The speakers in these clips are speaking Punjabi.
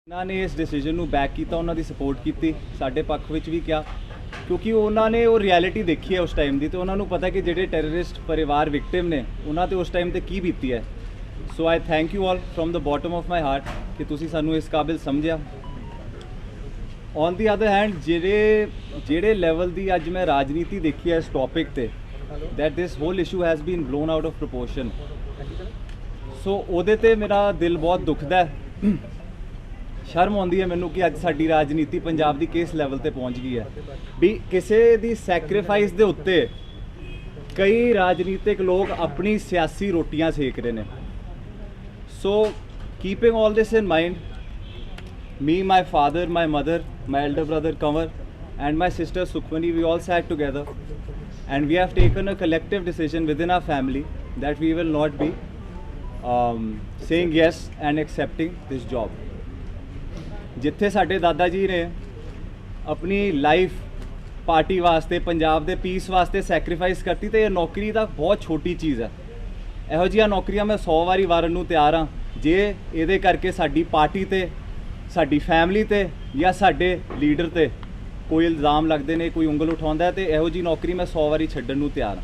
ਉਹਨਾਂ ਨੇ ਇਸ ਡਿਸੀਜਨ ਨੂੰ ਬੈਕ ਕੀਤਾ, ਉਹਨਾਂ ਦੀ ਸਪੋਰਟ ਕੀਤੀ, ਸਾਡੇ ਪੱਖ ਵਿੱਚ ਵੀ ਕਿਹਾ ਕਿਉਂਕਿ ਉਹਨਾਂ ਨੇ ਉਹ ਰਿਐਲਿਟੀ ਦੇਖੀ ਹੈ ਉਸ ਟਾਈਮ ਦੀ ਤੇ ਉਹਨਾਂ ਨੂੰ ਪਤਾ ਕਿ ਜਿਹੜੇ ਟੈਰਰਿਸਟ ਪਰਿਵਾਰ ਵਿਕਟਿਮ ਨੇ ਉਹਨਾਂ ਤੇ ਉਸ ਟਾਈਮ ਤੇ ਕੀ ਬੀਤੀ ਹੈ। So I thank you all from the bottom of my heart ਕਿ ਤੁਸੀਂ ਸਾਨੂੰ ਇਸ ਕਾਬਿਲ ਸਮਝਿਆ। ਔਨ ਦੀ ਅਦਰ ਹੈਂਡ ਜਿਹੜੇ ਲੈਵਲ ਦੀ ਅੱਜ ਮੈਂ ਰਾਜਨੀਤੀ ਦੇਖੀ ਹੈ ਇਸ ਟੌਪਿਕ ਤੇ that this whole issue has been blown out of proportion, ਸੋ ਉਹਦੇ ਤੇ ਮੇਰਾ ਦਿਲ ਬਹੁਤ ਦੁਖਦਾ ਹੈ। ਸ਼ਰਮ ਆਉਂਦੀ ਹੈ ਮੈਨੂੰ ਕਿ ਅੱਜ ਸਾਡੀ ਰਾਜਨੀਤੀ ਪੰਜਾਬ ਦੀ ਕਿਸ ਲੈਵਲ ਤੇ ਪਹੁੰਚ ਗਈ ਹੈ ਵੀ ਕਿਸੇ ਦੀ ਸੈਕਰੀਫਾਈਸ ਦੇ ਉੱਤੇ ਕਈ ਰਾਜਨੀਤਿਕ ਲੋਕ ਆਪਣੀ ਸਿਆਸੀ ਰੋਟੀਆਂ ਸੇਕ ਰਹੇ ਨੇ। So keeping all this in mind, me, my father, my mother, my elder brother Kanwar and my sister Sukhmani, we all sat together and we have taken a collective decision within our family that we will not be saying yes and accepting this job. ਜਿੱਥੇ ਸਾਡੇ ਦਾਦਾ ਜੀ ਨੇ ਆਪਣੀ ਲਾਈਫ ਪਾਰਟੀ ਵਾਸਤੇ ਪੰਜਾਬ ਦੇ ਪੀਸ ਵਾਸਤੇ ਸੈਕਰੀਫਾਈਸ ਕਰਤੀ ਤੇ ਇਹ ਨੌਕਰੀ ਤਾਂ ਬਹੁਤ ਛੋਟੀ ਚੀਜ਼ ਹੈ। ਇਹੋ ਜਿਹੀਆਂ ਨੌਕਰੀਆਂ ਮੈਂ 100 ਵਾਰੀ ਵਾਰਨ ਨੂੰ ਤਿਆਰ ਹਾਂ ਜੇ ਇਹਦੇ ਕਰਕੇ ਸਾਡੀ ਪਾਰਟੀ ਤੇ ਸਾਡੀ ਫੈਮਿਲੀ ਤੇ ਜਾਂ ਸਾਡੇ ਲੀਡਰ ਤੇ ਕੋਈ ਇਲਜ਼ਾਮ ਲੱਗਦੇ ਨੇ, ਕੋਈ ਉਂਗਲ ਉਠਾਉਂਦਾ ਤੇ ਇਹੋ ਜੀ ਨੌਕਰੀ ਮੈਂ 100 ਵਾਰੀ ਛੱਡਣ ਨੂੰ ਤਿਆਰ ਹਾਂ।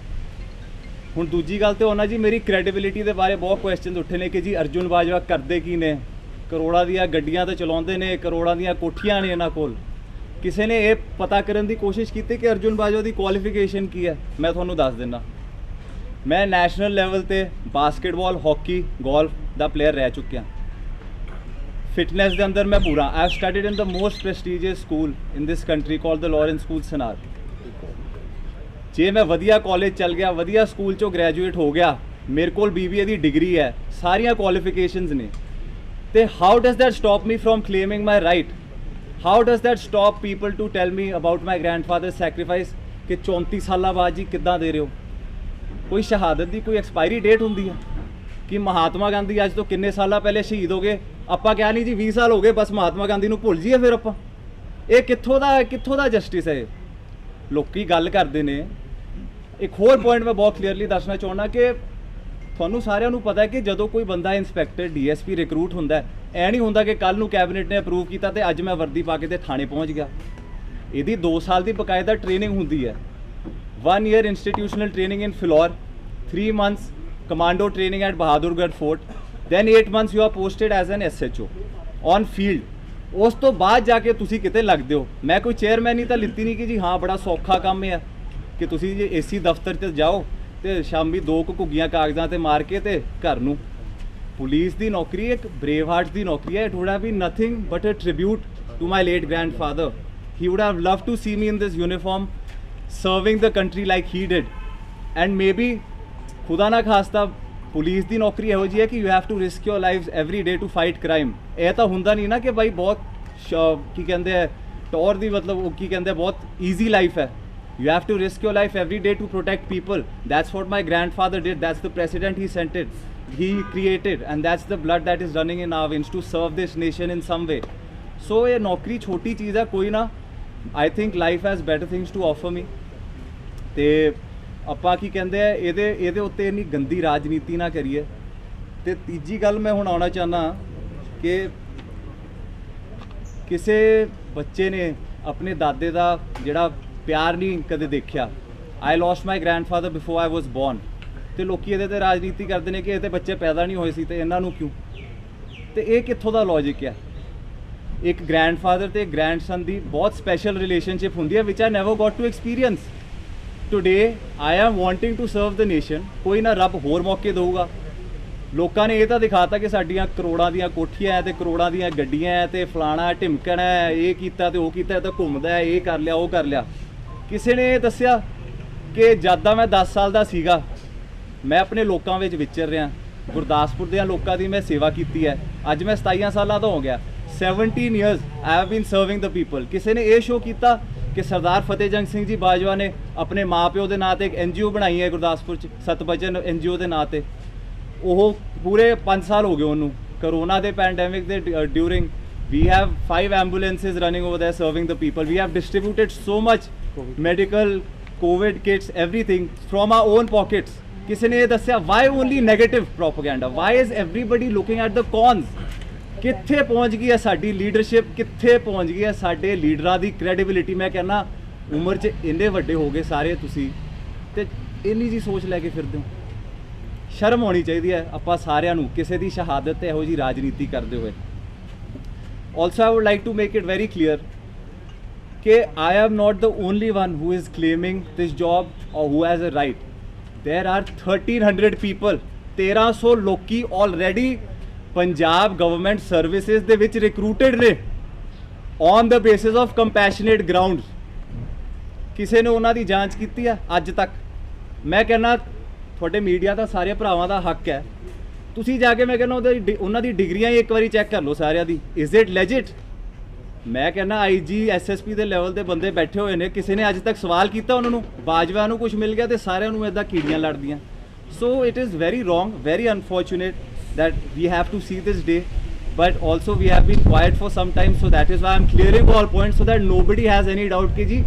ਹੁਣ ਦੂਜੀ ਗੱਲ ਤੇ ਉਹਨਾਂ ਜੀ ਮੇਰੀ ਕ੍ਰੈਡੀਬਿਲਿਟੀ ਦੇ ਬਾਰੇ ਬਹੁਤ ਕੁਐਸਚਨਸ ਉੱਠੇ ਨੇ ਕਿ ਜੀ ਅਰਜੁਨ ਬਾਜਵਾ ਕਰਦੇ ਕੀ ਨੇ, ਕਰੋੜਾਂ ਦੀਆਂ ਗੱਡੀਆਂ ਤੇ ਚਲਾਉਂਦੇ ਨੇ, ਕਰੋੜਾਂ ਦੀਆਂ ਕੋਠੀਆਂ ਨੇ ਇਹਨਾਂ ਕੋਲ। ਕਿਸੇ ਨੇ ਇਹ ਪਤਾ ਕਰਨ ਦੀ ਕੋਸ਼ਿਸ਼ ਕੀਤੀ ਕਿ ਅਰਜੁਨ ਬਾਜਵਾ ਦੀ ਕੁਆਲੀਫਿਕੇਸ਼ਨ ਕੀ ਹੈ? ਮੈਂ ਤੁਹਾਨੂੰ ਦੱਸ ਦਿੰਦਾ, ਮੈਂ ਨੈਸ਼ਨਲ ਲੈਵਲ ਤੇ ਬਾਸਕਟਬਾਲ, ਹਾਕੀ, ਗੋਲਫ ਦਾ ਪਲੇਅਰ ਰਹਿ ਚੁੱਕਿਆ। ਫਿਟਨੈਸ ਦੇ ਅੰਦਰ ਮੈਂ ਪੂਰਾ I have studied in the most prestigious school in this country called the Lawrence School Sanawar. ਜੇ ਮੈਂ ਵਧੀਆ ਕਾਲਜ ਚੱਲ ਗਿਆ, ਵਧੀਆ ਸਕੂਲ ਚੋਂ ਗ੍ਰੈਜੂਏਟ ਹੋ ਗਿਆ, ਮੇਰੇ ਕੋਲ BBA ਦੀ ਡਿਗਰੀ ਹੈ, ਸਾਰੀਆਂ ਕੁਆਲੀਫਿਕੇਸ਼ਨਸ ਨੇ, ਤੇ how does that stop me from claiming my right? How does that stop people to tell me about my grandfather sacrifice ਕਿ 34 ਸਾਲਾਂ ਬਾਅਦ ਜੀ ਕਿੱਦਾਂ ਦੇ ਰਹੇ ਹੋ? ਕੋਈ ਸ਼ਹਾਦਤ ਦੀ ਕੋਈ ਐਕਸਪਾਇਰੀ ਡੇਟ ਹੁੰਦੀ ਹੈ ਕਿ ਮਹਾਤਮਾ ਗਾਂਧੀ ਅੱਜ ਤੋਂ ਕਿੰਨੇ ਸਾਲਾਂ ਪਹਿਲੇ ਸ਼ਹੀਦ ਹੋ ਗਏ, ਆਪਾਂ ਕਿਹਾ ਨਹੀਂ ਜੀ 20 ਸਾਲ ਹੋ ਗਏ ਬਸ ਮਹਾਤਮਾ ਗਾਂਧੀ ਨੂੰ ਭੁੱਲ ਜਾਈਏ ਫਿਰ ਆਪਾਂ? ਇਹ ਕਿੱਥੋਂ ਦਾ ਜਸਟਿਸ ਹੈ? ਲੋਕੀ ਗੱਲ ਕਰਦੇ ਨੇ। ਇੱਕ ਹੋਰ ਪੁਆਇੰਟ ਮੈਂ ਬਹੁਤ ਕਲੀਅਰਲੀ ਦੱਸਣਾ ਚਾਹੁੰਦਾ ਕਿ ਤੁਹਾਨੂੰ ਸਾਰਿਆਂ ਨੂੰ ਪਤਾ ਹੈ ਕਿ ਜਦੋਂ ਕੋਈ ਬੰਦਾ ਇੰਸਪੈਕਟਰ DSP ਰਿਕਰੂਟ ਹੁੰਦਾ ਹੈ, ਇਹ ਨਹੀਂ ਹੁੰਦਾ ਕਿ ਕੱਲ ਨੂੰ ਕੈਬਨਿਟ ਨੇ ਅਪਰੂਵ ਕੀਤਾ ਤੇ ਅੱਜ ਮੈਂ ਵਰਦੀ ਪਾ ਕੇ ਤੇ ਥਾਣੇ ਪਹੁੰਚ ਗਿਆ। ਇਹਦੀ 2 ਸਾਲ ਦੀ ਬਕਾਇਦਾ ਟ੍ਰੇਨਿੰਗ ਹੁੰਦੀ ਹੈ। 1 year institutional training in Phillaur, 3 months commando training at Bahadurgarh Fort, then 8 months you are posted as an SHO on field। ਉਸ ਤੋਂ ਬਾਅਦ ਜਾ ਕੇ ਤੁਸੀਂ ਕਿਤੇ ਲੱਗਦੇ ਹੋ। ਮੈਂ ਕੋਈ ਚੇਅਰਮੈਨ ਹੀ ਤਾਂ ਲਿੱਤੀ ਨਹੀਂ ਕਿ ਜੀ ਹਾਂ ਬੜਾ ਸੌਖਾ ਕੰਮ ਹੈ ਕਿ ਤੁਸੀਂ ਜੇ AC ਦਫ਼ਤਰ 'ਚ ਜਾਓ ਤੇ ਸ਼ਾਮੀ 2 ਘੁੱਗੀਆਂ ਕਾਗਜ਼ਾਂ ਤੇ ਮਾਰ ਕੇ ਤੇ ਘਰ ਨੂੰ। ਪੁਲਿਸ ਦੀ ਨੌਕਰੀ ਇੱਕ ਬਰੇਵ ਹਾਰਟ ਦੀ ਨੌਕਰੀ ਹੈ। It would have been nothing but a tribute to my late grandfather. He would have loved to see me in this uniform serving the country like he did. And maybe ਖੁਦਾ ਨਾ ਖਾਸਤਾ ਪੁਲਿਸ ਦੀ ਨੌਕਰੀ ਇਹੋ ਜਿਹੀ ਹੈ ਕਿ you have to risk your life every day to fight crime. ਇਹ ਤਾਂ ਹੁੰਦਾ ਨਹੀਂ ਨਾ ਕਿ ਬਾਈ ਬਹੁਤ ਕੀ ਕਹਿੰਦੇ ਹੈ ਟੌਰ ਦੀ ਮਤਲਬ ਉਹ ਕੀ ਕਹਿੰਦੇ ਬਹੁਤ ਈਜ਼ੀ ਲਾਈਫ ਹੈ। You have to risk your life every day to protect people. That's what my grandfather did. That's the precedent he created, and that's the blood that is running in our veins to serve this nation in some way. So ये नौकरी छोटी चीज़ है कोई ना। I think life has better things to offer me. ਤੇ ਆਪਾਂ ਕੀ ਕਹਿੰਦੇ ਆ ਇਹਦੇ ਉੱਤੇ ਇੰਨੀ ਗੰਦੀ ਰਾਜਨੀਤੀ ਨਾ ਕਰੀਏ। ਤੇ ਤੀਜੀ ਗੱਲ ਮੈਂ ਹੁਣ ਆਉਣਾ ਚਾਹੁੰਦਾ ਕਿ ਕਿਸੇ ਬੱਚੇ ਨੇ ਆਪਣੇ ਦਾਦੇ ਦਾ ਜਿਹੜਾ ਪਿਆਰ ਨਹੀਂ ਕਦੇ ਦੇਖਿਆ। I lost my grandfather before I was born. ਤੇ ਲੋਕੀ ਇਹਦੇ ਤੇ ਰਾਜਨੀਤੀ ਕਰਦੇ ਨੇ ਕਿ ਇਹ ਤੇ ਬੱਚੇ ਪੈਦਾ ਨਹੀਂ ਹੋਏ ਸੀ ਤੇ ਇਹਨਾਂ ਨੂੰ ਕਿਉਂ? ਤੇ ਇਹ ਕਿੱਥੋਂ ਦਾ ਲੌਜਿਕ ਹੈ? ਇੱਕ ਗ੍ਰੈਂਡਫਾਦਰ ਤੇ ਗ੍ਰੈਂਡਸਨ ਦੀ ਬਹੁਤ ਸਪੈਸ਼ਲ ਰਿਲੇਸ਼ਨਸ਼ਿਪ ਹੁੰਦੀ ਹੈ which I never got to experience. Today I am wanting to serve the nation. ਕੋਈ ਨਾ ਰੱਬ ਹੋਰ ਮੌਕੇ ਦੇਊਗਾ। ਲੋਕਾਂ ਨੇ ਇਹ ਤਾਂ ਦਿਖਾਤਾ ਕਿ ਸਾਡੀਆਂ ਕਰੋੜਾਂ ਦੀਆਂ ਕੋਠੀਆਂ ਤੇ ਕਰੋੜਾਂ ਦੀਆਂ ਗੱਡੀਆਂ ਤੇ ਫਲਾਣਾ ਢਿਮਕਣਾ, ਇਹ ਕੀਤਾ ਤੇ ਉਹ ਕੀਤਾ, ਤਾਂ ਘੁੰਮਦਾ, ਇਹ ਕਰ ਲਿਆ ਉਹ ਕਰ ਲਿਆ। ਕਿਸੇ ਨੇ ਇਹ ਦੱਸਿਆ ਕਿ ਜਦ ਮੈਂ 10 ਸਾਲ ਦਾ ਸੀਗਾ ਮੈਂ ਆਪਣੇ ਲੋਕਾਂ ਵਿੱਚ ਵਿਚਰ ਰਿਹਾ, ਗੁਰਦਾਸਪੁਰ ਦੇ ਲੋਕਾਂ ਦੀ ਮੈਂ ਸੇਵਾ ਕੀਤੀ ਹੈ। ਅੱਜ ਮੈਂ 27 ਸਾਲਾਂ ਦਾ ਹੋ ਗਿਆ। 17 years I have been serving the people। ਕਿਸੇ ਨੇ ਇਹ ਸ਼ੋਅ ਕੀਤਾ ਕਿ ਸਰਦਾਰ ਫਤਿਹ ਜੰਗ ਸਿੰਘ ਜੀ ਬਾਜਵਾ ਨੇ ਆਪਣੇ ਮਾਪਿਓ ਦੇ ਨਾਂ ਤੇ ਇੱਕ NGO ਬਣਾਈ ਹੈ ਗੁਰਦਾਸਪੁਰ 'ਚ, ਸਤਬਚਨ NGO ਦੇ ਨਾਂ ਤੇ। ਉਹ ਪੂਰੇ 5 ਸਾਲ ਹੋ ਗਏ ਉਹਨੂੰ। ਕਰੋਨਾ ਦੇ ਪੈਂਡੈਮਿਕ ਦੇ during we have 5 ambulances running over there serving the people. We have distributed so much medical COVID kits, everything from our own pockets। ਕਿਸੇ ਨੇ ਇਹ ਦੱਸਿਆ why only negative propaganda? Why is everybody looking at the cons? ਕਿੱਥੇ ਪਹੁੰਚ ਗਈ ਹੈ ਸਾਡੀ ਲੀਡਰਸ਼ਿਪ, ਕਿੱਥੇ ਪਹੁੰਚ ਗਈ ਹੈ ਸਾਡੇ ਲੀਡਰਾਂ ਦੀ ਕ੍ਰੈਡੀਬਿਲਿਟੀ। ਮੈਂ ਕਹਿੰਦਾ ਉਮਰ 'ਚ ਇੰਨੇ ਵੱਡੇ ਹੋ ਗਏ ਸਾਰੇ ਤੁਸੀਂ ਤੇ ਇੰਨੀ ਜੀ ਸੋਚ ਲੈ ਕੇ ਫਿਰਦੇ ਹੋ। ਸ਼ਰਮ ਆਉਣੀ ਚਾਹੀਦੀ ਹੈ ਆਪਾਂ ਸਾਰਿਆਂ ਨੂੰ ਕਿਸੇ ਦੀ ਸ਼ਹਾਦਤ ਤੇ ਇਹੋ ਜੀ ਰਾਜਨੀਤੀ ਕਰਦੇ ਹੋਏ। Also I would like to make it very clear कि I am not the only one who is claiming this job or who has a right. There are 1300 people, 1300 ਲੋਕੀ already ਪੰਜਾਬ ਗਵਰਨਮੈਂਟ ਸਰਵਿਸਿਜ਼ ਦੇ ਵਿੱਚ ਰਿਕਰੂਟਡ ਨੇ on the basis of compassionate grounds. ਕਿਸੇ ਨੇ ਉਹਨਾਂ ਦੀ ਜਾਂਚ ਕੀਤੀ ਹੈ ਅੱਜ ਤੱਕ? ਮੈਂ ਕਹਿੰਦਾ ਤੁਹਾਡੇ ਮੀਡੀਆ ਦਾ ਸਾਰੇ ਭਰਾਵਾਂ ਦਾ ਹੱਕ ਹੈ, ਤੁਸੀਂ ਜਾ ਕੇ ਮੈਂ ਕਹਿੰਦਾ ਉਹਨਾਂ ਦੀ ਡਿਗਰੀਆਂ ਹੀ ਇੱਕ ਵਾਰੀ ਚੈੱਕ ਕਰ ਲਓ ਸਾਰਿਆਂ ਦੀ। Is it ਲੈਜਿਟ? ਮੈਂ ਕਹਿੰਦਾ IG SSP ਦੇ ਲੈਵਲ ਦੇ ਬੰਦੇ ਬੈਠੇ ਹੋਏ ਨੇ, ਕਿਸੇ ਨੇ ਅੱਜ ਤੱਕ ਸਵਾਲ ਕੀਤਾ ਉਹਨਾਂ ਨੂੰ? ਬਾਜਵਾ ਨੂੰ ਕੁਝ ਮਿਲ ਗਿਆ ਤੇ ਸਾਰਿਆਂ ਨੂੰ ਇੱਦਾਂ ਕੀੜੀਆਂ ਲੜਦੀਆਂ। So it is very wrong, very unfortunate that we have to see this day, but also we have been quiet for some time, so that is why I'm clearing all points so that nobody has any doubt ਕਿ ਜੀ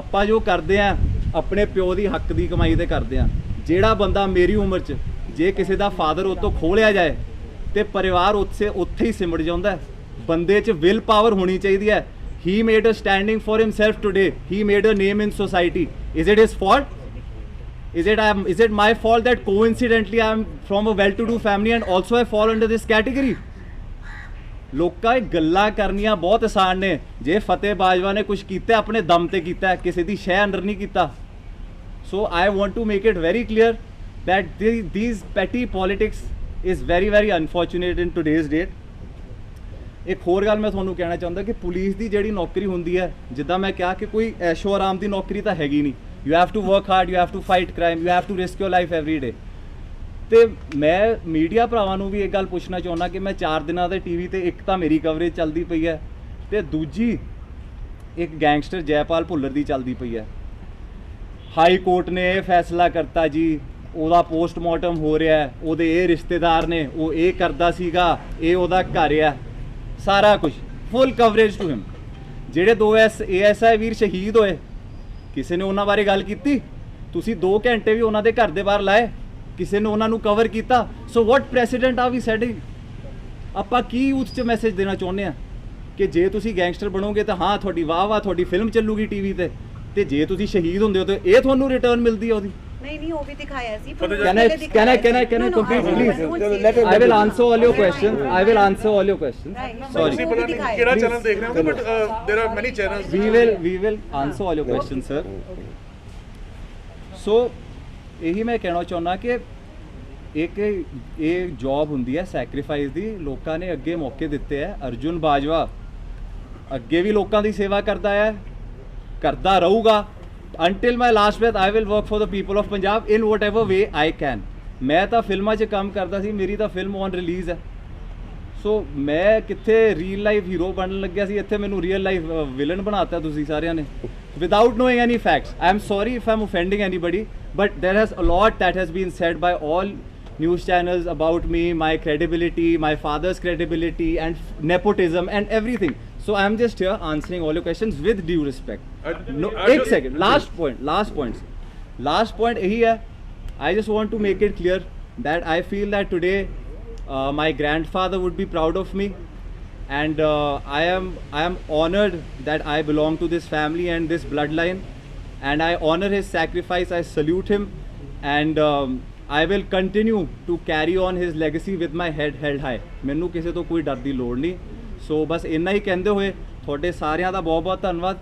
ਆਪਾਂ ਜੋ ਕਰਦੇ ਆ ਆਪਣੇ ਪਿਓ ਦੀ ਹੱਕ ਦੀ ਕਮਾਈ ਤੇ ਕਰਦੇ ਆ। ਜਿਹੜਾ ਬੰਦਾ ਮੇਰੀ ਉਮਰ 'ਚ ਜੇ ਕਿਸੇ ਦਾ ਫਾਦਰ ਉਹ ਤੋਂ ਖੋਲਿਆ ਜਾਏ ਤੇ ਪਰਿਵਾਰ ਉੱਥੇ ਹੀ ਸਿਮਟ ਜਾਂਦਾ ਹੈ। ਬੰਦੇ 'ਚ ਵਿਲ ਪਾਵਰ ਹੋਣੀ ਚਾਹੀਦੀ ਹੈ। He made a standing for himself today, he made a name in society. Is it his fault? Is it my fault that coincidentally I am from a well-to-do family and also I fall under this category? ਲੋਕਾਂ ਇਹ ਗੱਲਾਂ ਕਰਨੀਆਂ ਬਹੁਤ ਆਸਾਨ ਨੇ। ਜੇ ਫਤਿਹ ਬਾਜਵਾ ਨੇ ਕੁਝ ਕੀਤਾ ਆਪਣੇ ਦਮ ਤੇ ਕੀਤਾ, ਕਿਸੇ ਦੀ ਸ਼ੈ ਅੰਦਰ ਨਹੀਂ ਕੀਤਾ। ਸੋ I want to make it very clear that these petty politics is very very unfortunate in today's date. ਇੱਕ ਹੋਰ ਗੱਲ ਮੈਂ ਤੁਹਾਨੂੰ ਕਹਿਣਾ ਚਾਹੁੰਦਾ ਕਿ ਪੁਲਿਸ ਦੀ ਜਿਹੜੀ ਨੌਕਰੀ ਹੁੰਦੀ ਹੈ, ਜਿੱਦਾਂ ਮੈਂ ਕਿਹਾ ਕਿ ਕੋਈ ਐਸ਼ੋ ਆਰਾਮ ਦੀ ਨੌਕਰੀ ਤਾਂ ਹੈਗੀ ਨਹੀਂ। You have to work hard, you have to fight crime, you have to risk your life every day. ਤੇ ਮੈਂ ਮੀਡੀਆ ਭਰਾਵਾਂ ਨੂੰ ਵੀ ਇੱਕ ਗੱਲ ਪੁੱਛਣਾ ਚਾਹੁੰਦਾ ਕਿ ਮੈਂ 4 ਦਿਨਾਂ ਦੇ TV ਤੇ ਇੱਕ ਤਾਂ ਮੇਰੀ ਕਵਰੇਜ ਚੱਲਦੀ ਪਈ ਹੈ ਤੇ ਦੂਜੀ ਇੱਕ ਗੈਂਗਸਟਰ ਜੈਪਾਲ ਭੁੱਲਰ ਦੀ ਚੱਲਦੀ ਪਈ ਹੈ। ਹਾਈ ਕੋਰਟ ਨੇ ਇਹ ਫੈਸਲਾ ਕਰਤਾ ਜੀ, ਉਹਦਾ ਪੋਸਟਮਾਰਟਮ ਹੋ ਰਿਹਾ ਹੈ, ਉਹਦੇ ਇਹ ਰਿਸ਼ਤੇਦਾਰ ਨੇ, ਉਹ ਇਹ ਕਰਦਾ ਸੀਗਾ, ਇਹ ਉਹਦਾ ਘਰ ਆ, ਸਾਰਾ ਕੁਝ ਫੁੱਲ ਕਵਰੇਜ ਟੂ ਹਿਮ। ਜਿਹੜੇ 2 ASI ਵੀਰ ਸ਼ਹੀਦ ਹੋਏ, ਕਿਸੇ ਨੇ ਉਹਨਾਂ ਬਾਰੇ ਗੱਲ ਕੀਤੀ? ਤੁਸੀਂ 2 ਘੰਟੇ ਵੀ ਉਹਨਾਂ ਦੇ ਘਰ ਦੇ ਬਾਹਰ ਲਾਏ, ਕਿਸੇ ਨੇ ਉਹਨਾਂ ਨੂੰ ਕਵਰ ਕੀਤਾ? ਸੋ ਵਾਟ ਪ੍ਰੈਸੀਡੈਂਟ ਆ ਵੀ ਸੈਟਿੰਗ? ਆਪਾਂ ਕੀ ਯੂਥ 'ਚ ਮੈਸੇਜ ਦੇਣਾ ਚਾਹੁੰਦੇ ਆ ਕਿ ਜੇ ਤੁਸੀਂ ਗੈਂਗਸਟਰ ਬਣੋਗੇ ਤਾਂ ਹਾਂ ਤੁਹਾਡੀ ਵਾਹ ਤੁਹਾਡੀ ਫਿਲਮ ਚੱਲੂਗੀ TV ਤੇ ਜੇ ਤੁਸੀਂ ਸ਼ਹੀਦ ਹੁੰਦੇ ਹੋ ਤਾਂ ਇਹ ਤੁਹਾਨੂੰ ਰਿਟਰਨ ਮਿਲਦੀ ਹੈ ਉਹਦੀ? ਨਹੀਂ ਉਹ ਵੀ ਦਿਖਾਇਆ ਸੀ। Can I complete please? I will answer all your questions. I will answer all your questions. Sorry. ਕਿਹੜਾ ਚੈਨਲ ਦੇਖ ਰਹੇ ਹੋ but there are many channels. We will answer all your questions, sir. So ਇਹੀ ਮੈਂ ਕਹਿਣਾ ਚਾਹੁੰਦਾ ਕਿ ਇੱਕ ਇਹ ਜੌਬ ਹੁੰਦੀ ਹੈ ਸੈਕਰੀਫਾਈਸ ਦੀ। ਲੋਕਾਂ ਨੇ ਅੱਗੇ ਮੌਕੇ ਦਿੱਤੇ ਹੈ। ਅਰਜੁਨ ਬਾਜਵਾ ਅੱਗੇ ਵੀ ਲੋਕਾਂ ਦੀ ਸੇਵਾ ਕਰਦਾ ਹੈ, ਕਰਦਾ ਰਹੂਗਾ। Until my last breath, I will work for the people of Punjab in whatever way I can. ਮੈਂ ਤਾਂ ਫਿਲਮਾਂ 'ਚ ਕੰਮ ਕਰਦਾ ਸੀ, ਮੇਰੀ ਤਾਂ ਫਿਲਮ ਔਨ ਰਿਲੀਜ਼ ਹੈ। ਸੋ ਮੈਂ ਕਿੱਥੇ ਰੀਅਲ ਲਾਈਫ ਹੀਰੋ ਬਣਨ ਲੱਗਿਆ ਸੀ, ਇੱਥੇ ਮੈਨੂੰ ਰੀਅਲ ਲਾਈਫ ਵਿਲਨ ਬਣਾਤਾ ਤੁਸੀਂ ਸਾਰਿਆਂ ਨੇ without knowing any facts. I am sorry if I am offending anybody, but there has a lot that has been said by all news channels about me, my credibility, my father's credibility and nepotism and everything. So I am just here answering all your questions with due respect. No, एक second. Last point यही है. I just want to make it clear that I feel that today my grandfather would be proud of me, and I am honored that I belong to this family and this bloodline, and I honor his sacrifice. I salute him, and I will continue to carry on his legacy with my head held high. ਮੈਨੂੰ ਕਿਸੇ ਤੋਂ ਕੋਈ ਡਰ ਦੀ ਲੋੜ ਨਹੀਂ। ਸੋ ਬਸ ਇੰਨਾ ਹੀ ਕਹਿੰਦੇ ਹੋਏ ਤੁਹਾਡੇ ਸਾਰਿਆਂ ਦਾ ਬਹੁਤ ਬਹੁਤ ਧੰਨਵਾਦ।